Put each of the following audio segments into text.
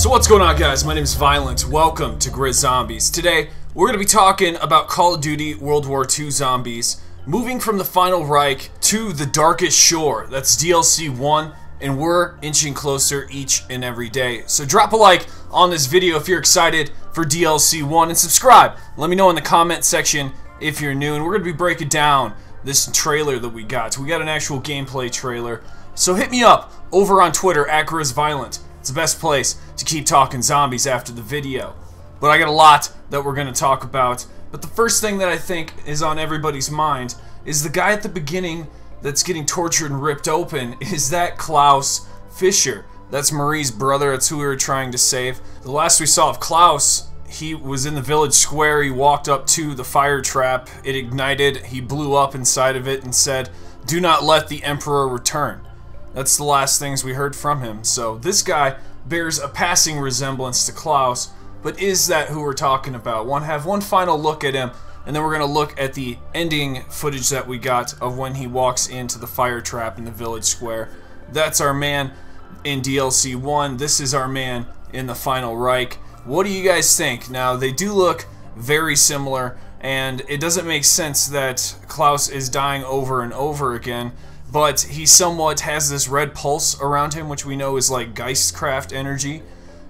So what's going on, guys? My name is Violent. Welcome to Grizz Zombies. Today, we're going to be talking about Call of Duty World War II Zombies, moving from the Final Reich to the Darkest Shore. That's DLC 1, and we're inching closer each and every day. So drop a like on this video if you're excited for DLC 1, and subscribe. Let me know in the comment section if you're new, and we're going to be breaking down this trailer that we got. We got an actual gameplay trailer. So hit me up over on Twitter at GrizzViolent. It's the best place to keep talking zombies after the video. But I got a lot that we're going to talk about. But the first thing that I think is on everybody's mind is the guy at the beginning that's getting tortured and ripped open. Is that Klaus Fischer? That's Marie's brother. That's who we were trying to save. The last we saw of Klaus, he was in the village square. He walked up to the fire trap. It ignited. He blew up inside of it and said, "Do not let the Emperor return." That's the last things we heard from him. So this guy bears a passing resemblance to Klaus, but is that who we're talking about? Have one final look at him, and then we're going to look at the ending footage that we got of when he walks into the fire trap in the village square. That's our man in DLC 1. This is our man in the Final Reich. What do you guys think? Now, they do look very similar, and it doesn't make sense that Klaus is dying over and over again, but he somewhat has this red pulse around him, which we know is like Geistkraft energy.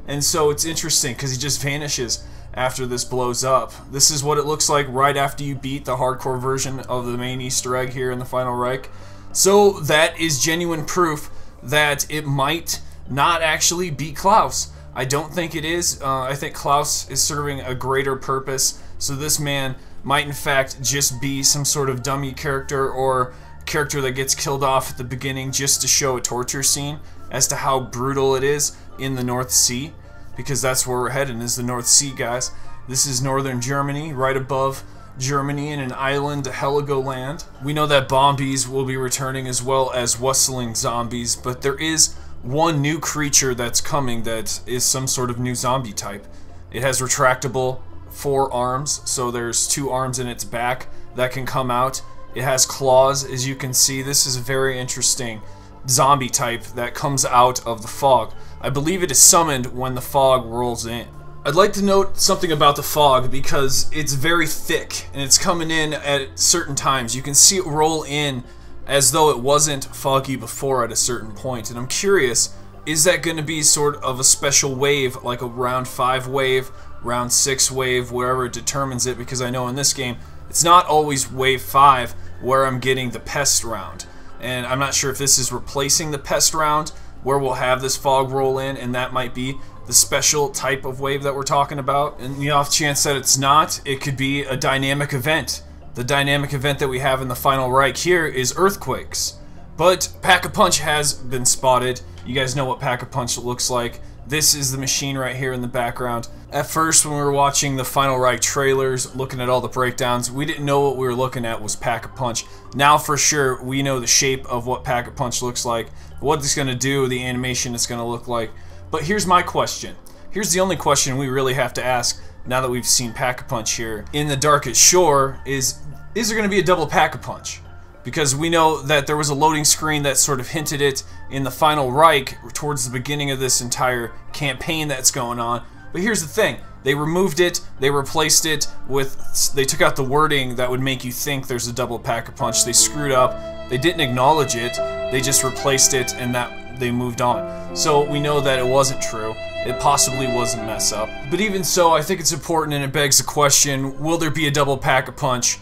And so it's interesting because he just vanishes after this blows up. This is what it looks like right after you beat the hardcore version of the main Easter egg here in the Final Reich. So that is genuine proof that it might not actually be Klaus. I don't think it is. I think Klaus is serving a greater purpose. So this man might in fact just be some sort of dummy character, or character that gets killed off at the beginning just to show a torture scene as to how brutal it is in the North Sea, because that's where we're heading, is the North Sea, guys. This is northern Germany, right above Germany in an island, Heligoland. We know that Bombies will be returning as well as Wustling Zombies, but there is one new creature that's coming that is some sort of new zombie type. It has retractable 4 arms, so there's 2 arms in its back that can come out. It has claws, as you can see. This is a very interesting zombie type that comes out of the fog. I believe it is summoned when the fog rolls in. I'd like to note something about the fog because it's very thick and it's coming in at certain times. You can see it roll in as though it wasn't foggy before at a certain point. And I'm curious, is that going to be sort of a special wave, like a round 5 wave, round 6 wave, wherever it determines it? Because I know in this game, it's not always wave 5 where I'm getting the pest round. And I'm not sure if this is replacing the pest round, where we'll have this fog roll in, and that might be the special type of wave that we're talking about. And the off chance that it's not, it could be a dynamic event. The dynamic event that we have in the Final Reich here is earthquakes. But Pack-a-Punch has been spotted. You guys know what Pack-a-Punch looks like. This is the machine right here in the background. At first, when we were watching the Final Reich trailers, looking at all the breakdowns, we didn't know what we were looking at was Pack-a-Punch. Now, for sure, we know the shape of what Pack-a-Punch looks like, what it's going to do, the animation it's going to look like. But here's my question. Here's the only question we really have to ask now that we've seen Pack-a-Punch here in the Darkest Shore is there going to be a double Pack-a-Punch? Because we know that there was a loading screen that sort of hinted it in the Final Reich towards the beginning of this entire campaign that's going on. But here's the thing. They removed it, they replaced it with, they took out the wording that would make you think there's a double Pack-a-Punch. They screwed up, they didn't acknowledge it, they just replaced it, and that they moved on. So we know that it wasn't true. It possibly was a mess up. But even so, I think it's important, and it begs the question, will there be a double Pack-a-Punch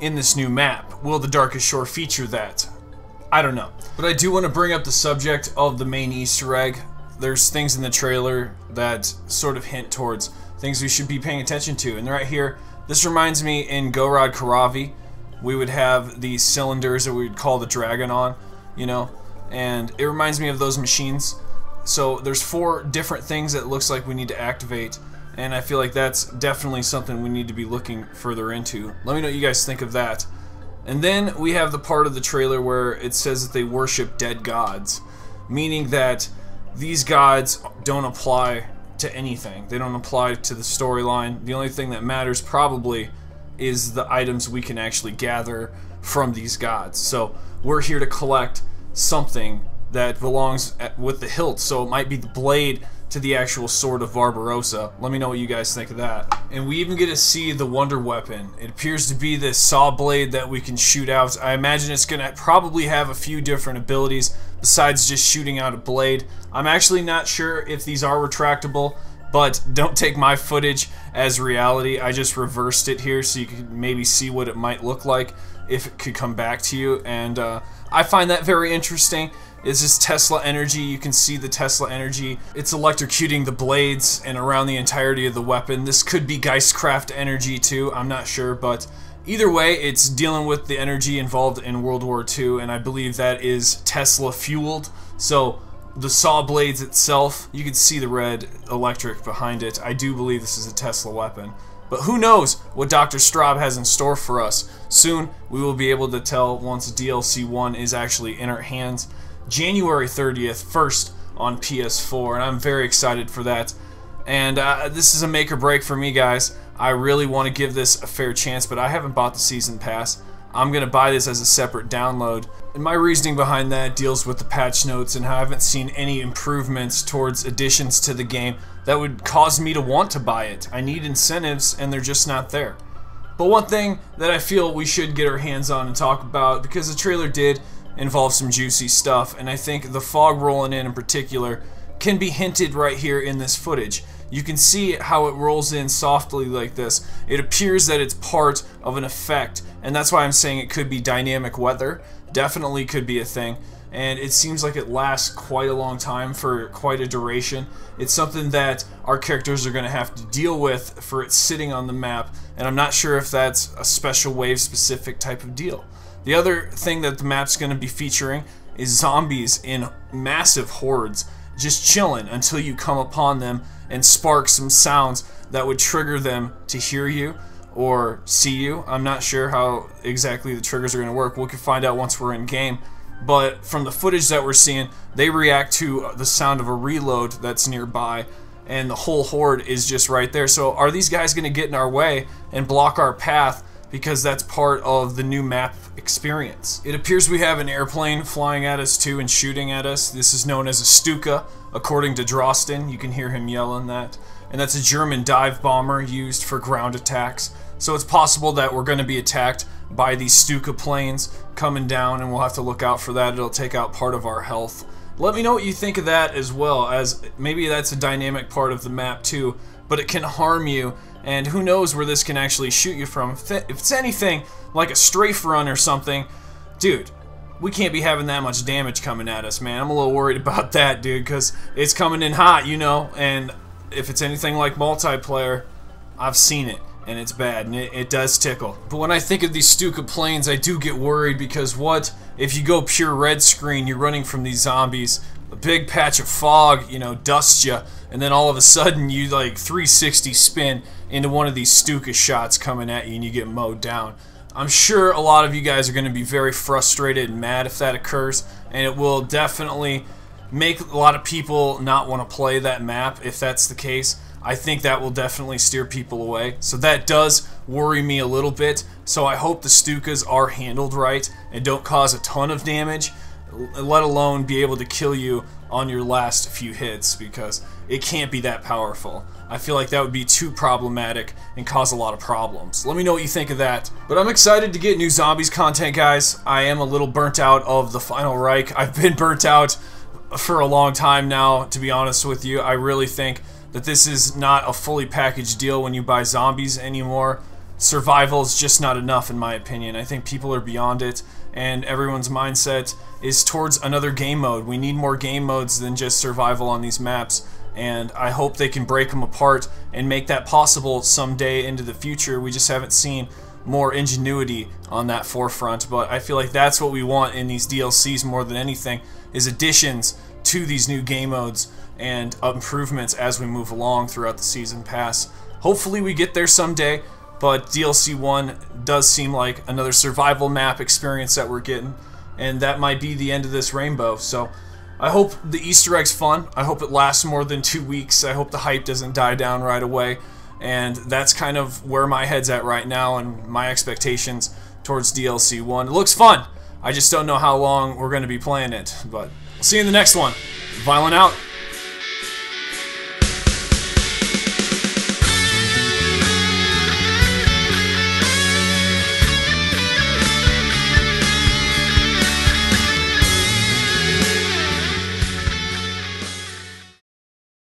in this new map? Will the Darkest Shore feature that? I don't know. But I do want to bring up the subject of the main Easter egg. There's things in the trailer that sort of hint towards things we should be paying attention to. And right here, this reminds me in Gorod Karavi, we would have these cylinders that we would call the Dragon on, you know, and it reminds me of those machines. So there's 4 different things that it looks like we need to activate. And I feel like that's definitely something we need to be looking further into. Let me know what you guys think of that. And then we have the part of the trailer where it says that they worship dead gods, meaning that these gods don't apply to anything. They don't apply to the storyline. The only thing that matters probably is the items we can actually gather from these gods. So we're here to collect something that belongs with the hilt. So it might be the blade to the actual Sword of Barbarossa. Let me know what you guys think of that. And we even get to see the Wonder Weapon. It appears to be this saw blade that we can shoot out. I imagine it's going to probably have a few different abilities besides just shooting out a blade. I'm actually not sure if these are retractable, but don't take my footage as reality. I just reversed it here so you can maybe see what it might look like if it could come back to you. And I find that very interesting. It's just Tesla energy. You can see the Tesla energy. It's electrocuting the blades and around the entirety of the weapon. This could be Geistkraft energy too, I'm not sure, but either way, it's dealing with the energy involved in World War II, and I believe that is Tesla fueled. So the saw blades itself, you can see the red electric behind it. I do believe this is a Tesla weapon. But who knows what Dr. Straub has in store for us. Soon, we will be able to tell once DLC 1 is actually in our hands. January 30th, first on PS4, and I'm very excited for that. And this is a make or break for me, guys. I really want to give this a fair chance, but I haven't bought the Season Pass. I'm going to buy this as a separate download. And my reasoning behind that deals with the patch notes and how I haven't seen any improvements towards additions to the game that would cause me to want to buy it. I need incentives, and they're just not there. But one thing that I feel we should get our hands on and talk about, because the trailer did involve some juicy stuff, and I think the fog rolling in particular can be hinted right here in this footage. You can see how it rolls in softly like this. It appears that it's part of an effect, and that's why I'm saying it could be dynamic weather. Definitely could be a thing, and it seems like it lasts quite a long time for quite a duration. It's something that our characters are going to have to deal with for it sitting on the map, and I'm not sure if that's a special wave specific type of deal. The other thing that the map's going to be featuring is zombies in massive hordes, just chilling until you come upon them and spark some sounds that would trigger them to hear you or see you. I'm not sure how exactly the triggers are going to work. We can find out once we're in game. But from the footage that we're seeing, they react to the sound of a reload that's nearby, and the whole horde is just right there. So are these guys going to get in our way and block our path? Because that's part of the new map experience. It appears we have an airplane flying at us too and shooting at us. This is known as a Stuka, according to Drosten. You can hear him yelling that. And that's a German dive bomber used for ground attacks. So it's possible that we're going to be attacked by these Stuka planes coming down, and we'll have to look out for that. It'll take out part of our health. Let me know what you think of that, as well, as maybe that's a dynamic part of the map too, but it can harm you. And who knows where this can actually shoot you from. If it's anything like a strafe run or something, dude, we can't be having that much damage coming at us, man. I'm a little worried about that, dude, because it's coming in hot, you know, and if it's anything like multiplayer, I've seen it, and it's bad, and it does tickle. But when I think of these Stuka planes, I do get worried, because what if you go pure red screen, you're running from these zombies, a big patch of fog, you know, dusts you, and then all of a sudden you like 360 spin into one of these Stuka shots coming at you and you get mowed down. I'm sure a lot of you guys are going to be very frustrated and mad if that occurs, and it will definitely make a lot of people not want to play that map if that's the case. I think that will definitely steer people away. So that does worry me a little bit. So I hope the Stukas are handled right and don't cause a ton of damage, let alone be able to kill you on your last few hits, because it can't be that powerful. I feel like that would be too problematic and cause a lot of problems. Let me know what you think of that. But I'm excited to get new zombies content, guys. I am a little burnt out of the Final Reich. I've been burnt out for a long time now, to be honest with you. I really think that this is not a fully packaged deal when you buy zombies anymore. Survival is just not enough, in my opinion. I think people are beyond it, and everyone's mindset is towards another game mode. We need more game modes than just survival on these maps, and I hope they can break them apart and make that possible someday into the future. We just haven't seen more ingenuity on that forefront, but I feel like that's what we want in these DLCs more than anything, is additions to these new game modes and improvements as we move along throughout the Season Pass. Hopefully we get there someday, but DLC 1 does seem like another survival map experience that we're getting, and that might be the end of this rainbow. So I hope the Easter egg's fun. I hope it lasts more than 2 weeks. I hope the hype doesn't die down right away, and that's kind of where my head's at right now and my expectations towards DLC 1. It looks fun. I just don't know how long we're going to be playing it, but we'll see you in the next one. Violent out.